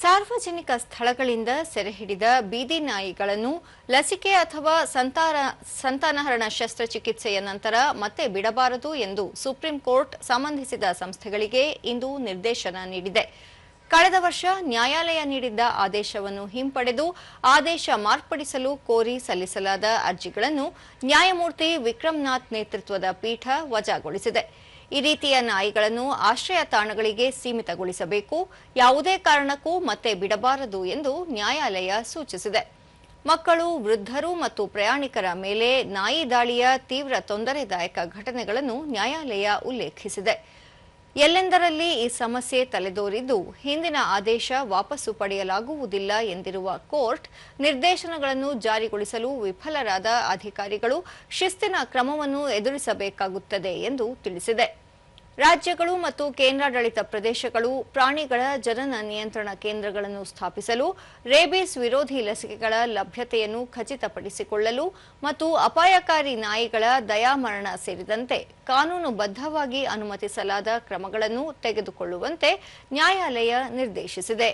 ಸಾರ್ವಜನಿಕ ಸ್ಥಳಗಳಿಂದ ಸೆರೆಹಿಡಿದ ಬೀದಿ ನಾಯಿಗಳನ್ನು ಲಸಿಕೆ ಅಥವಾ ಸಂತಾನಹರಣ ಶಸ್ತ್ರಚಿಕಿತ್ಸೆಯ ನಂತರ ಮತ್ತೆ ಬಿಡಬಾರದು ಎಂದು ಸುಪ್ರೀಂ ಕೋರ್ಟ್ ಸಂಬಂಧಿಸಿದ ಸಂಸ್ಥೆಗಳಿಗೆ ಇಂದು ನಿರ್ದೇಶನ ನೀಡಿದೆ. ಕಳೆದ ವರ್ಷ ನ್ಯಾಯಾಲಯ ನೀಡಿದ್ದ ಆದೇಶವನ್ನು ಹಿಂಪಡೆದು ಆದೇಶ ಮಾರ್ಪಡಿಸಲು ಕೋರಿ ಸಲ್ಲಿಸಲಾದ ಅರ್ಜಿಗಳನ್ನು ನ್ಯಾಯಮೂರ್ತಿ ವಿಕ್ರಮ್ನಾಥ್ ನೇತೃತ್ವದ ಪೀಠ ವಜಾಗೊಳಿಸಿದೆ. ಈ ರೀತಿಯ ನಾಯಿಗಳನ್ನು ಆಶ್ರಯ ತಾಣಗಳಿಗೆ ಸೀಮಿತಗೊಳಿಸಬೇಕು, ಯಾವುದೇ ಕಾರಣಕ್ಕೂ ಮತ್ತೆ ಬಿಡಬಾರದು ಎಂದು ನ್ಯಾಯಾಲಯ ಸೂಚಿಸಿದೆ. ಮಕ್ಕಳು, ವೃದ್ಧರು ಮತ್ತು ಪ್ರಯಾಣಿಕರ ಮೇಲೆ ನಾಯಿ ದಾಳಿಯ ತೀವ್ರ ತೊಂದರೆದಾಯಕ ಘಟನೆಗಳನ್ನು ನ್ಯಾಯಾಲಯ ಉಲ್ಲೇಖಿಸಿದೆ. ಎಲ್ಲೆಂದರಲ್ಲಿ ಈ ಸಮಸ್ಯೆ ತಲೆದೋರಿದ್ದು ಹಿಂದಿನ ಆದೇಶ ವಾಪಸ್ಸು ಪಡೆಯಲಾಗುವುದಿಲ್ಲ ಎಂದಿರುವ ಕೋರ್ಟ್, ನಿರ್ದೇಶನಗಳನ್ನು ಜಾರಿಗೊಳಿಸಲು ವಿಫಲರಾದ ಅಧಿಕಾರಿಗಳು ಶಿಸ್ತಿನ ಕ್ರಮವನ್ನು ಎದುರಿಸಬೇಕಾಗುತ್ತದೆ ಎಂದು ತಿಳಿಸಿದೆ. ರಾಜ್ಯಗಳು ಮತ್ತು ಕೇಂದ್ರಾಡಳಿತ ಪ್ರದೇಶಗಳು ಪ್ರಾಣಿಗಳ ಜನನ ನಿಯಂತ್ರಣ ಕೇಂದ್ರಗಳನ್ನು ಸ್ಥಾಪಿಸಲು, ರೇಬೀಸ್ ವಿರೋಧಿ ಲಸಿಕೆಗಳ ಲಭ್ಯತೆಯನ್ನು ಖಚಿತಪಡಿಸಿಕೊಳ್ಳಲು ಮತ್ತು ಅಪಾಯಕಾರಿ ನಾಯಿಗಳ ದಯಾಮರಣ ಸೇರಿದಂತೆ ಕಾನೂನುಬದ್ಧವಾಗಿ ಅನುಮತಿಸಲಾದ ಕ್ರಮಗಳನ್ನು ತೆಗೆದುಕೊಳ್ಳುವಂತೆ ನ್ಯಾಯಾಲಯ ನಿರ್ದೇಶಿಸಿದೆ.